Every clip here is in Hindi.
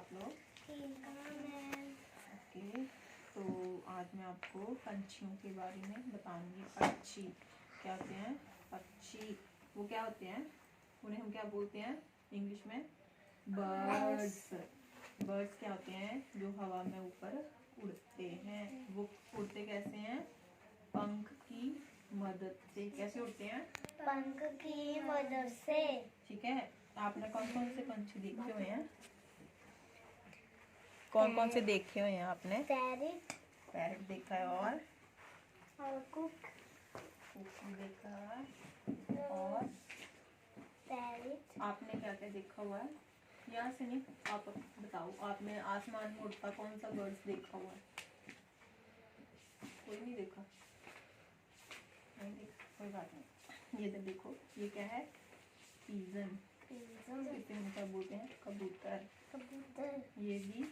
आप लोग? ओके, तो आज मैं आपको पंछियों के बारे में बताऊंगी। पक्षी क्या होते हैं? पक्षी वो क्या होते हैं? उन्हें हम क्या बोलते हैं इंग्लिश में? बर्ड्स। बर्ड्स क्या होते हैं? जो हवा में ऊपर उड़ते हैं। वो उड़ते कैसे हैं? पंख की मदद से। कैसे उड़ते हैं? पंख की मदद से। ठीक है। आपने कौन कौन से पंछी देखे हुए हैं? कौन कौन से देखे हुए हैं आपने? पैरट। पैरट देखा है और कुक भी देखा है और पैरट। आपने क्या क्या देखा हुआ है? यहाँ से नहीं, आप बताओ। आपने आसमान में उड़ता कौन सा बर्ड्स देखा हुआ है? कोई नहीं देखा? नहीं देखा, कोई बात नहीं। ये तो देखो, ये क्या है? पीजन। इसे हम क्या बोलते हैं? कबूतर। कबूतर। ये भी,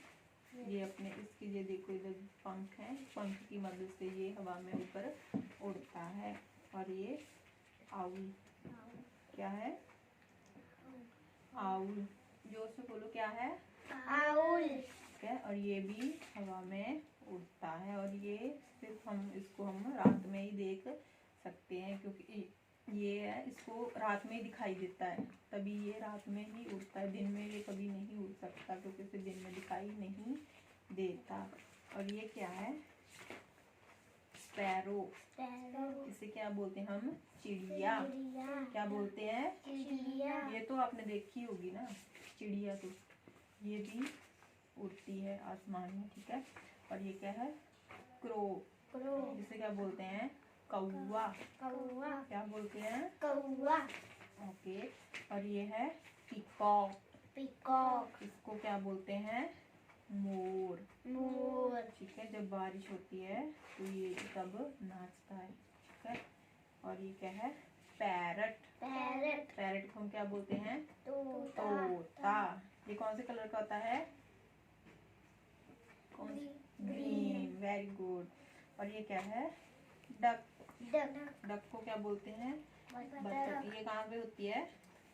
ये अपने इसके ये देखो, इधर पंख है, पंख की मदद से ये हवा में ऊपर उड़ता है। और ये आउल। क्या है? आउल। जोर से बोलो, क्या है? आउल। ठीक है। और ये भी हवा में उड़ता है और ये सिर्फ इसको हम रात में ही देख सकते हैं, क्योंकि ये है, इसको रात में ही दिखाई देता है, तभी ये रात में ही उड़ता है। दिन में ये कभी नहीं उड़ सकता, क्योंकि इसे दिन में दिखाई नहीं देता। और ये क्या है? स्पैरो। इसे क्या बोलते हैं हम? चिड़िया। क्या बोलते हैं? चिड़िया। ये तो आपने देखी होगी ना चिड़िया, तो ये भी उड़ती है आसमान में। ठीक है। और ये क्या है? क्रो। इसे क्या बोलते हैं? कौवा। क्या बोलते हैं? कौवा। ओके। और ये है पीकॉक। इसको क्या बोलते हैं? मोर। ठीक है। जब बारिश होती है तो ये तब नाचता है। ठीक है। और ये क्या है? पैरट को हम क्या बोलते हैं? तोता। ये कौन से कलर का होता है? कौन? ग्रीन। Very good. और ये क्या है? डक को क्या बोलते हैं? बतख। ये कहाँ पे होती है?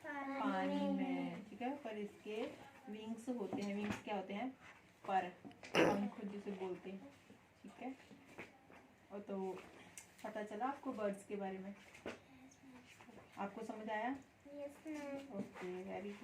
पानी में। ठीक है। पर इसके विंग्स होते हैं। विंग्स क्या होते हैं? पर, पंख जिसे बोलते हैं। ठीक है। और तो पता चला आपको बर्ड्स के बारे में? आपको समझ आया? Yes ma'am. Okay, very good.